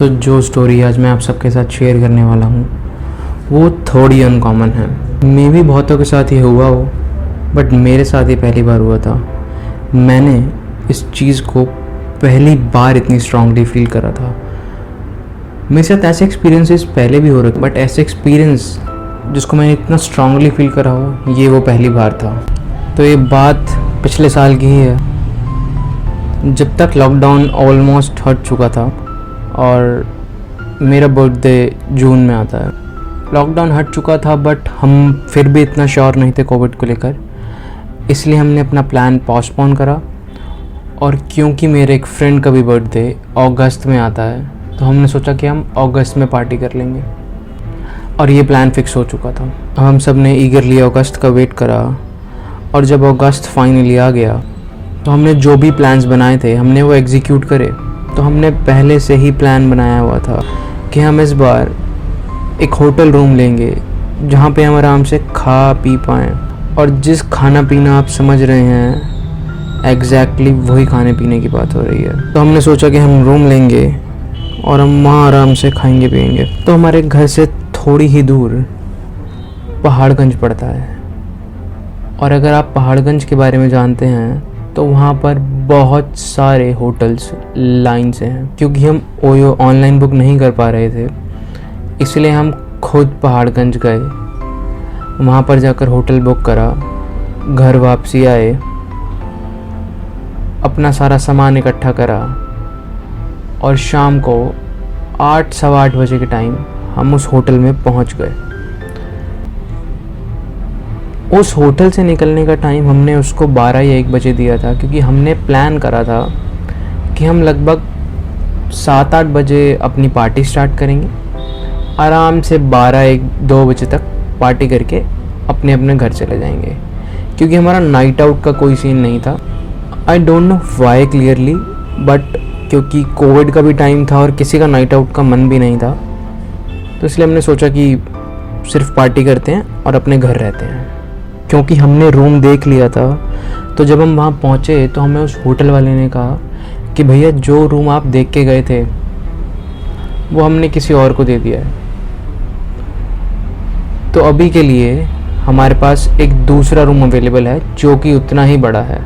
तो जो स्टोरी आज मैं आप सबके साथ शेयर करने वाला हूँ वो थोड़ी अनकॉमन है। मे भी बहुतों के साथ ये हुआ हो, बट मेरे साथ ये पहली बार हुआ था। मैंने इस चीज़ को पहली बार इतनी स्ट्रांगली फील करा था। मेरे साथ ऐसे एक्सपीरियंसेस पहले भी हो रहे थे, बट ऐसे एक्सपीरियंस जिसको मैंने इतना स्ट्रांगली फील करा हो, ये वो पहली बार था। तो ये बात पिछले साल की ही है, जब तक लॉकडाउन ऑलमोस्ट हट चुका था और मेरा बर्थडे जून में आता है। लॉकडाउन हट चुका था, बट हम फिर भी इतना श्योर नहीं थे कोविड को लेकर, इसलिए हमने अपना प्लान पोस्टपोन करा। और क्योंकि मेरे एक फ्रेंड का भी बर्थडे अगस्त में आता है, तो हमने सोचा कि हम अगस्त में पार्टी कर लेंगे, और ये प्लान फिक्स हो चुका था। हम सब ने ईगरली अगस्त का वेट करा, और जब अगस्त फाइनली आ गया तो हमने जो भी प्लान्स बनाए थे हमने वो एग्जीक्यूट करे। तो हमने पहले से ही प्लान बनाया हुआ था कि हम इस बार एक होटल रूम लेंगे जहाँ पे हम आराम से खा पी पाएँ, और जिस खाना पीना आप समझ रहे हैं एग्जैक्टली वही खाने पीने की बात हो रही है। तो हमने सोचा कि हम रूम लेंगे और हम वहाँ आराम से खाएंगे पिएंगे। तो हमारे घर से थोड़ी ही दूर पहाड़गंज पड़ता है, और अगर आप पहाड़गंज के बारे में जानते हैं तो वहाँ पर बहुत सारे होटल्स लाइन से हैं। क्योंकि हम ओयो ऑनलाइन बुक नहीं कर पा रहे थे, इसलिए हम खुद पहाड़गंज गए, वहाँ पर जाकर होटल बुक करा, घर वापसी आए, अपना सारा सामान इकट्ठा करा, और शाम को 8 सवा 8 बजे के टाइम हम उस होटल में पहुँच गए। उस होटल से निकलने का टाइम हमने उसको 12 या 1 बजे दिया था, क्योंकि हमने प्लान करा था कि हम लगभग 7-8 बजे अपनी पार्टी स्टार्ट करेंगे, आराम से 12-1-2 बजे तक पार्टी करके अपने अपने घर चले जाएंगे। क्योंकि हमारा नाइट आउट का कोई सीन नहीं था। I don't know why clearly, but क्योंकि कोविड का भी टाइम था और किसी का नाइट आउट का मन भी नहीं था, तो इसलिए हमने सोचा कि सिर्फ पार्टी करते हैं और अपने घर रहते हैं। क्योंकि हमने रूम देख लिया था, तो जब हम वहाँ पहुँचे तो हमें उस होटल वाले ने कहा कि भैया जो रूम आप देख के गए थे वो हमने किसी और को दे दिया है, तो अभी के लिए हमारे पास एक दूसरा रूम अवेलेबल है जो कि उतना ही बड़ा है।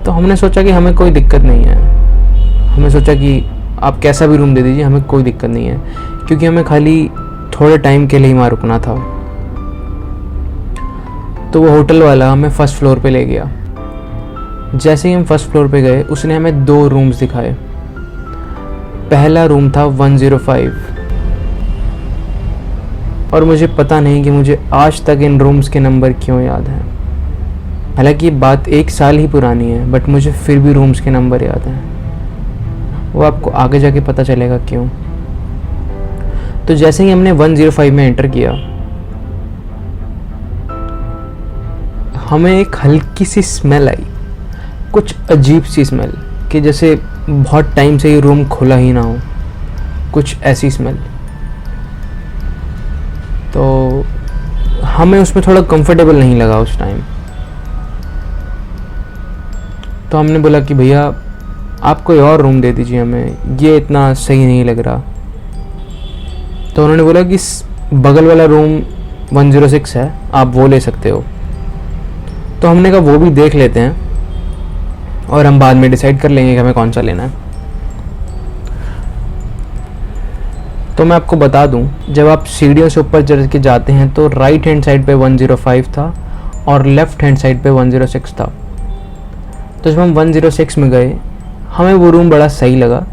तो हमने सोचा कि हमें कोई दिक्कत नहीं है, हमने सोचा कि आप कैसा भी रूम दे दीजिए, हमें कोई दिक्कत नहीं है, क्योंकि हमें खाली थोड़े टाइम के लिए वहाँ रुकना था। तो वो होटल वाला हमें फर्स्ट फ्लोर पे ले गया। जैसे ही हम फर्स्ट फ्लोर पे गए, उसने हमें 2 रूम्स दिखाए। पहला रूम था 105, और मुझे पता नहीं कि मुझे आज तक इन रूम्स के नंबर क्यों याद हैं। हालांकि बात 1 साल ही पुरानी है, बट मुझे फिर भी रूम्स के नंबर याद हैं। वो आपको आगे जाके पता चलेगा क्यों। तो जैसे ही हमने 105 में एंटर किया, हमें एक हल्की सी स्मेल आई, कुछ अजीब सी स्मेल, कि जैसे बहुत टाइम से ये रूम खुला ही ना हो, कुछ ऐसी स्मेल। तो हमें उसमें थोड़ा कंफर्टेबल नहीं लगा उस टाइम। तो हमने बोला कि भैया आप कोई और रूम दे दीजिए, हमें ये इतना सही नहीं लग रहा। तो उन्होंने बोला कि बगल वाला रूम 106 है, आप वो ले सकते हो। तो हमने कहा वो भी देख लेते हैं और हम बाद में डिसाइड कर लेंगे कि हमें कौन सा लेना है। तो मैं आपको बता दूं, जब आप सीढ़ियों से ऊपर चढ़ के जाते हैं तो राइट हैंड साइड पे 105 था और लेफ्ट हैंड साइड पे 106 था। तो जब हम 106 में गए, हमें वो रूम बड़ा सही लगा,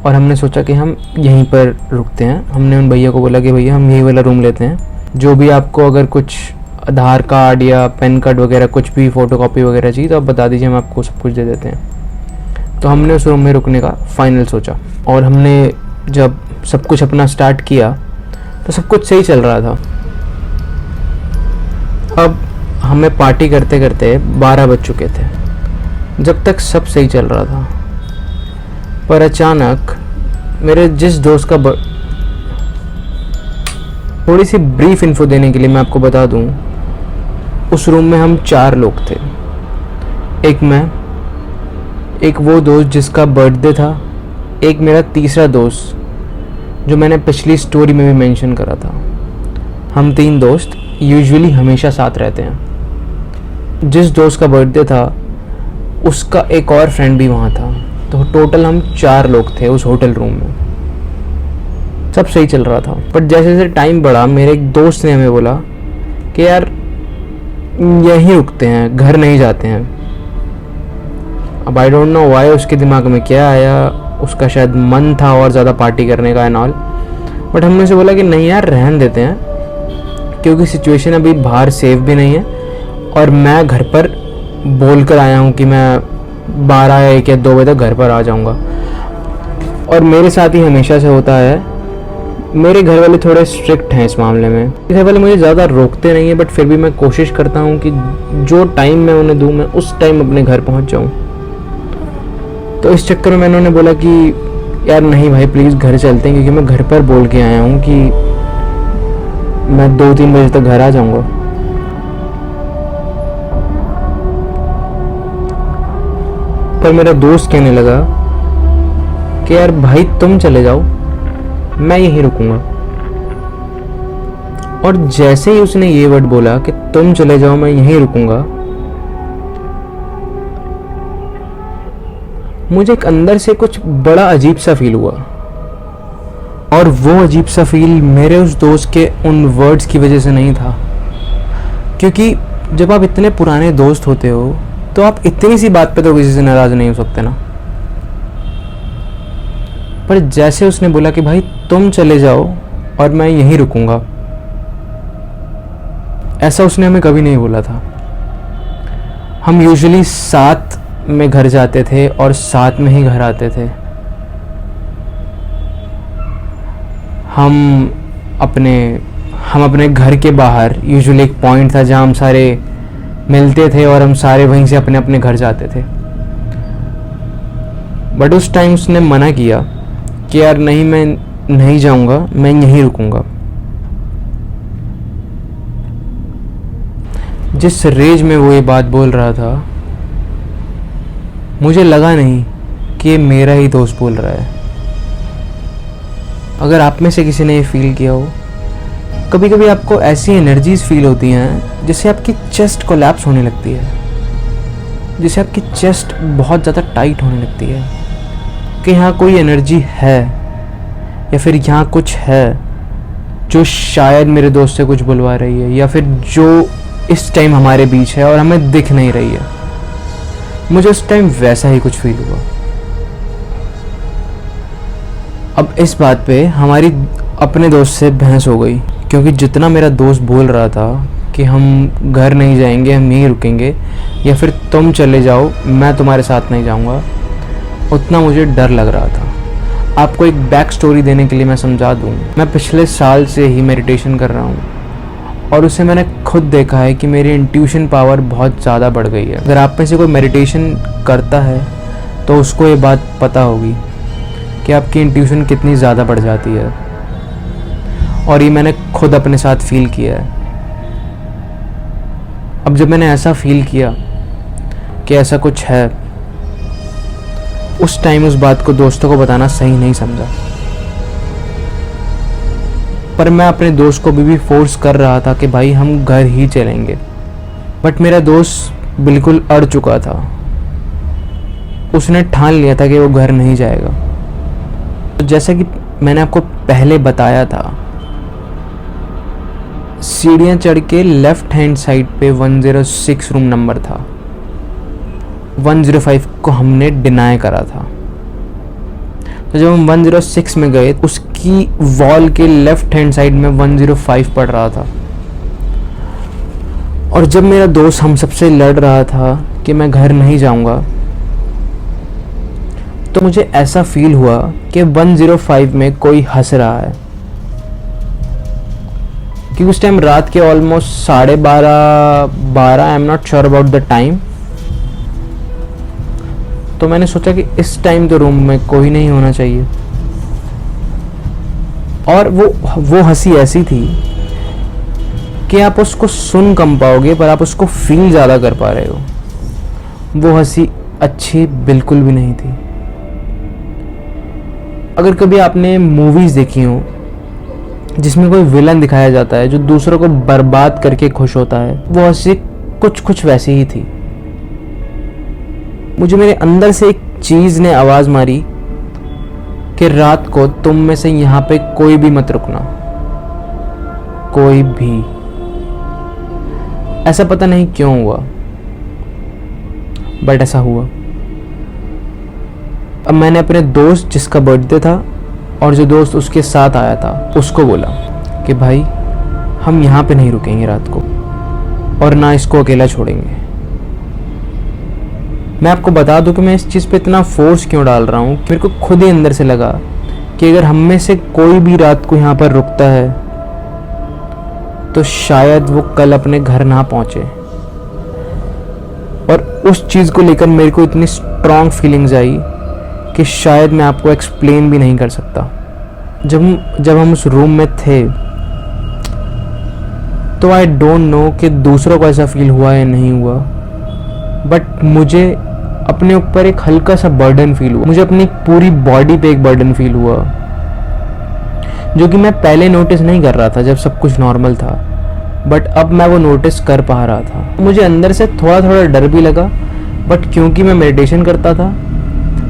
और हमने सोचा कि हम यहीं पर रुकते हैं। हमने उन भैया को बोला कि भैया हम यही वाला रूम लेते हैं, जो भी आपको अगर कुछ आधार कार्ड या पैन कार्ड वगैरह कुछ भी फ़ोटोकॉपी वगैरह चाहिए तो आप बता दीजिए, हम आपको सब कुछ दे देते हैं। तो हमने उस रूम में रुकने का फ़ाइनल सोचा, और हमने जब सब कुछ अपना स्टार्ट किया तो सब कुछ सही चल रहा था। अब हमें पार्टी करते करते 12 बज चुके थे, जब तक सब सही चल रहा था। पर अचानक मेरे जिस दोस्त का थोड़ी सी ब्रीफ इन्फो देने के लिए मैं आपको बता दूं, उस रूम में हम 4 लोग थे। एक मैं, एक वो दोस्त जिसका बर्थडे था, एक मेरा तीसरा दोस्त, जो मैंने पिछली स्टोरी में भी मेंशन करा था। हम 3 दोस्त यूजुअली हमेशा साथ रहते हैं। जिस दोस्त का बर्थडे था उसका एक और फ्रेंड भी वहाँ था, तो टोटल हम 4 लोग थे उस होटल रूम में। सब सही चल रहा था, बट जैसे जैसे टाइम बढ़ा मेरे एक दोस्त ने हमें बोला कि यार यहीं रुकते हैं, घर नहीं जाते हैं। अब आई डोंट नो वाई उसके दिमाग में क्या आया, उसका शायद मन था और ज़्यादा पार्टी करने का एंड ऑल, बट हमने उसे बोला कि नहीं यार रहने देते हैं, क्योंकि सिचुएशन अभी बाहर सेफ भी नहीं है और मैं घर पर बोल कर आया हूँ कि मैं 12 या 1 या 2 बजे तक घर पर आ जाऊँगा। और मेरे साथ ही हमेशा से होता है, मेरे घर वाले थोड़े स्ट्रिक्ट हैं इस मामले में। घर वाले मुझे ज़्यादा रोकते नहीं है, बट फिर भी मैं कोशिश करता हूँ कि जो टाइम मैं उन्हें दूँ मैं उस टाइम अपने घर पहुँच जाऊँ। तो इस चक्कर में उन्होंने बोला कि यार नहीं भाई प्लीज़ घर चलते हैं, क्योंकि मैं घर पर बोल के आया हूँ कि मैं 2-3 बजे तक घर आ जाऊँगा। पर मेरा दोस्त कहने लगा कि यार भाई तुम चले जाओ, मैं यहीं रुकूंगा। और जैसे ही उसने ये वर्ड बोला कि तुम चले जाओ मैं यहीं रुकूंगा, मुझे एक अंदर से कुछ बड़ा अजीब सा फील हुआ। और वो अजीब सा फील मेरे उस दोस्त के उन वर्ड्स की वजह से नहीं था, क्योंकि जब आप इतने पुराने दोस्त होते हो तो आप इतनी सी बात पे तो किसी से नाराज़ नहीं हो सकते ना। पर जैसे उसने बोला कि भाई तुम चले जाओ और मैं यहीं रुकूंगा, ऐसा उसने हमें कभी नहीं बोला था। हम यूजुअली साथ में घर जाते थे और साथ में ही घर आते थे। हम अपने घर के बाहर यूजुअली एक पॉइंट था जहाँ हम सारे मिलते थे और हम सारे वहीं से अपने अपने घर जाते थे। बट उस टाइम उसने मना किया कि यार नहीं मैं नहीं जाऊंगा, मैं यहीं रुकूंगा। जिस रेज में वो ये बात बोल रहा था, मुझे लगा नहीं कि ये मेरा ही दोस्त बोल रहा है। अगर आप में से किसी ने ये फील किया हो, कभी कभी आपको ऐसी एनर्जीज फील होती हैं जिससे आपकी चेस्ट कोलैप्स होने लगती है, जिससे आपकी चेस्ट बहुत ज़्यादा टाइट होने लगती है कि यहाँ कोई एनर्जी है या फिर यहाँ कुछ है जो शायद मेरे दोस्त से कुछ बुलवा रही है, या फिर जो इस टाइम हमारे बीच है और हमें दिख नहीं रही है। मुझे उस टाइम वैसा ही कुछ फील हुआ। अब इस बात पे हमारी अपने दोस्त से बहस हो गई, क्योंकि जितना मेरा दोस्त बोल रहा था कि हम घर नहीं जाएंगे, हम यहीं रुकेंगे, या फिर तुम चले जाओ मैं तुम्हारे साथ नहीं जाऊंगा, उतना मुझे डर लग रहा था। आपको एक बैक स्टोरी देने के लिए मैं समझा दूं, मैं पिछले साल से ही मेडिटेशन कर रहा हूं और उसे मैंने खुद देखा है कि मेरी इंट्यूशन पावर बहुत ज़्यादा बढ़ गई है। अगर आप में से कोई मेडिटेशन करता है तो उसको ये बात पता होगी कि आपकी इंट्यूशन कितनी ज़्यादा बढ़ जाती है, और ये मैंने खुद अपने साथ फील किया है। अब जब मैंने ऐसा फील किया कि ऐसा कुछ है, उस टाइम उस बात को दोस्तों को बताना सही नहीं समझा, पर मैं अपने दोस्त को भी फोर्स कर रहा था कि भाई हम घर ही चलेंगे। बट मेरा दोस्त बिल्कुल अड़ चुका था, उसने ठान लिया था कि वो घर नहीं जाएगा। तो जैसा कि मैंने आपको पहले बताया था, सीढ़ियाँ चढ़ के लेफ्ट हैंड साइड पे 106 रूम नंबर था। 105 को हमने डिनाई करा था। तो जब हम 106 में गए, उसकी वॉल के लेफ्ट हैंड साइड में 105 पड़ रहा था। और जब मेरा दोस्त हम सबसे लड़ रहा था कि मैं घर नहीं जाऊंगा, तो मुझे ऐसा फील हुआ कि 105 में कोई हंस रहा है, कि उस टाइम रात के almost 12:30 I am not sure about the time. तो मैंने सोचा कि इस टाइम तो रूम में कोई नहीं होना चाहिए। और वो हंसी ऐसी थी कि आप उसको सुन कम पाओगे पर आप उसको फील ज़्यादा कर पा रहे हो। वो हंसी अच्छी बिल्कुल भी नहीं थी। अगर कभी आपने मूवीज़ देखी हो जिसमें कोई विलन दिखाया जाता है जो दूसरों को बर्बाद करके खुश होता है, वो ऐसी कुछ वैसी ही थी। मुझे मेरे अंदर से एक चीज़ ने आवाज़ मारी कि रात को तुम में से यहाँ पे कोई भी मत रुकना, कोई भी। ऐसा पता नहीं क्यों हुआ, बट ऐसा हुआ। अब मैंने अपने दोस्त जिसका बर्थडे था और जो दोस्त उसके साथ आया था उसको बोला कि भाई हम यहाँ पे नहीं रुकेंगे रात को और ना इसको अकेला छोड़ेंगे। मैं आपको बता दूं कि मैं इस चीज़ पे इतना फोर्स क्यों डाल रहा हूँ। मेरे को खुद ही अंदर से लगा कि अगर हम में से कोई भी रात को यहाँ पर रुकता है तो शायद वो कल अपने घर ना पहुँचे। और उस चीज़ को लेकर मेरे को इतनी स्ट्रॉन्ग फीलिंग्स आई कि शायद मैं आपको एक्सप्लेन भी नहीं कर सकता। जब हम उस रूम में थे तो आई डोंट नो कि दूसरों को ऐसा फील हुआ या नहीं हुआ, बट मुझे अपने ऊपर एक हल्का सा बर्डन फील हुआ। मुझे अपनी पूरी बॉडी पे एक बर्डन फील हुआ जो कि मैं पहले नोटिस नहीं कर रहा था जब सब कुछ नॉर्मल था, बट अब मैं वो नोटिस कर पा रहा था। मुझे अंदर से थोड़ा थोड़ा डर भी लगा, बट क्योंकि मैं मेडिटेशन करता था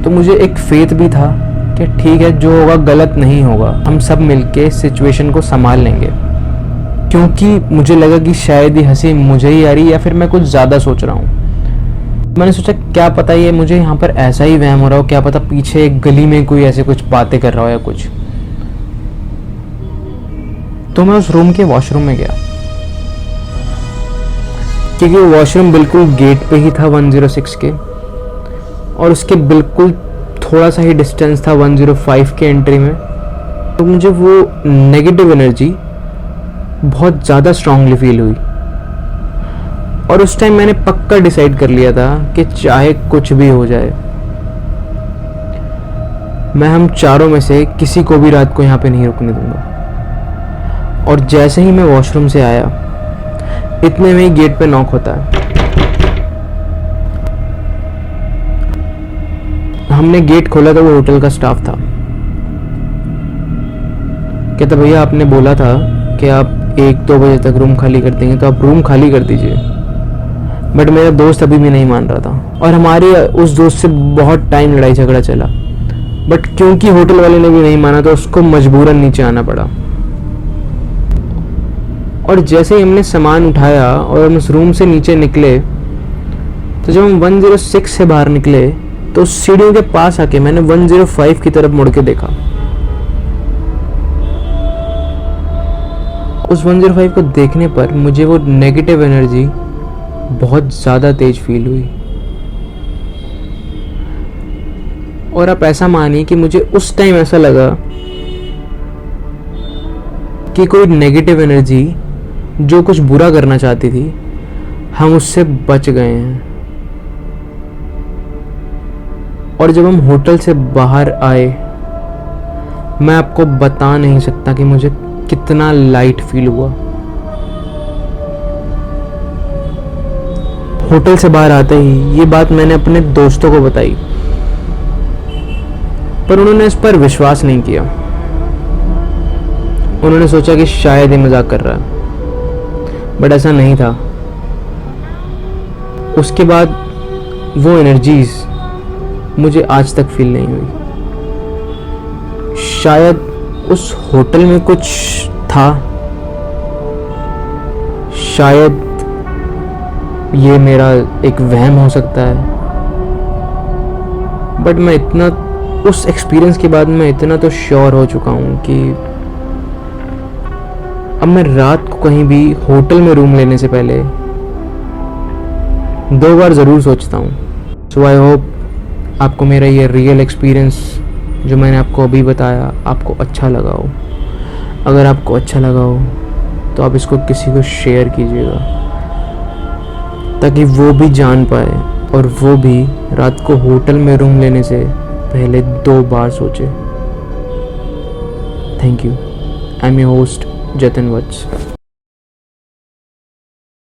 तो मुझे एक फेथ भी था कि ठीक है, जो होगा गलत नहीं होगा, हम सब मिलके सिचुएशन को संभाल लेंगे। क्योंकि मुझे लगा कि शायद ये हंसी मुझे ही आ रही या फिर मैं कुछ ज़्यादा सोच रहा हूँ। मैंने सोचा क्या पता ये मुझे यहाँ पर ऐसा ही वहम हो रहा हो, क्या पता पीछे एक गली में कोई ऐसे कुछ बातें कर रहा हो या कुछ। तो मैं उस रूम के वॉशरूम में गया क्योंकि वो वॉशरूम बिल्कुल गेट पे ही था 106 के, और उसके बिल्कुल थोड़ा सा ही डिस्टेंस था 105 के एंट्री में। तो मुझे वो नेगेटिव एनर्जी बहुत ज़्यादा स्ट्रांगली फील हुई, और उस टाइम मैंने पक्का डिसाइड कर लिया था कि चाहे कुछ भी हो जाए, मैं हम चारों में से किसी को भी रात को यहाँ पे नहीं रुकने दूंगा। और जैसे ही मैं वॉशरूम से आया, इतने में ही गेट पे नॉक होता है। हमने गेट खोला तो वो होटल का स्टाफ था। कहता भैया आपने बोला था कि आप 1-2 बजे तक रूम खाली कर देंगे, तो आप रूम खाली कर दीजिए। बट मेरा दोस्त अभी भी नहीं मान रहा था, और हमारे उस दोस्त से बहुत टाइम लड़ाई झगड़ा चला, बट क्योंकि होटल वाले ने भी नहीं माना तो उसको मजबूरन नीचे आना पड़ा। और जैसे ही हमने सामान उठाया और हम उस रूम से नीचे निकले, तो जब हम 106 से बाहर निकले तो उस सीढ़ियों के पास आके मैंने 105 की तरफ मुड़ के देखा। उस 105 को देखने पर मुझे वो नेगेटिव एनर्जी बहुत ज़्यादा तेज फील हुई, और आप ऐसा मानिए कि मुझे उस टाइम ऐसा लगा कि कोई नेगेटिव एनर्जी जो कुछ बुरा करना चाहती थी, हम उससे बच गए हैं। और जब हम होटल से बाहर आए, मैं आपको बता नहीं सकता कि मुझे कितना लाइट फील हुआ। होटल से बाहर आते ही ये बात मैंने अपने दोस्तों को बताई, पर उन्होंने इस पर विश्वास नहीं किया। उन्होंने सोचा कि शायद ये मजाक कर रहा है, बट ऐसा नहीं था। उसके बाद वो एनर्जीज मुझे आज तक फील नहीं हुई। शायद उस होटल में कुछ था, शायद ये मेरा एक वहम हो सकता है, बट मैं इतना उस एक्सपीरियंस के बाद मैं इतना तो श्योर हो चुका हूँ कि अब मैं रात को कहीं भी होटल में रूम लेने से पहले 2 बार ज़रूर सोचता हूँ। सो आई होप आपको मेरा ये रियल एक्सपीरियंस जो मैंने आपको अभी बताया आपको अच्छा लगा हो। अगर आपको अच्छा लगा हो तो आप इसको किसी को शेयर कीजिएगा, ताकि वो भी जान पाए और वो भी रात को होटल में रूम लेने से पहले 2 बार सोचे। Thank you. I am your host Jatin Vatsa.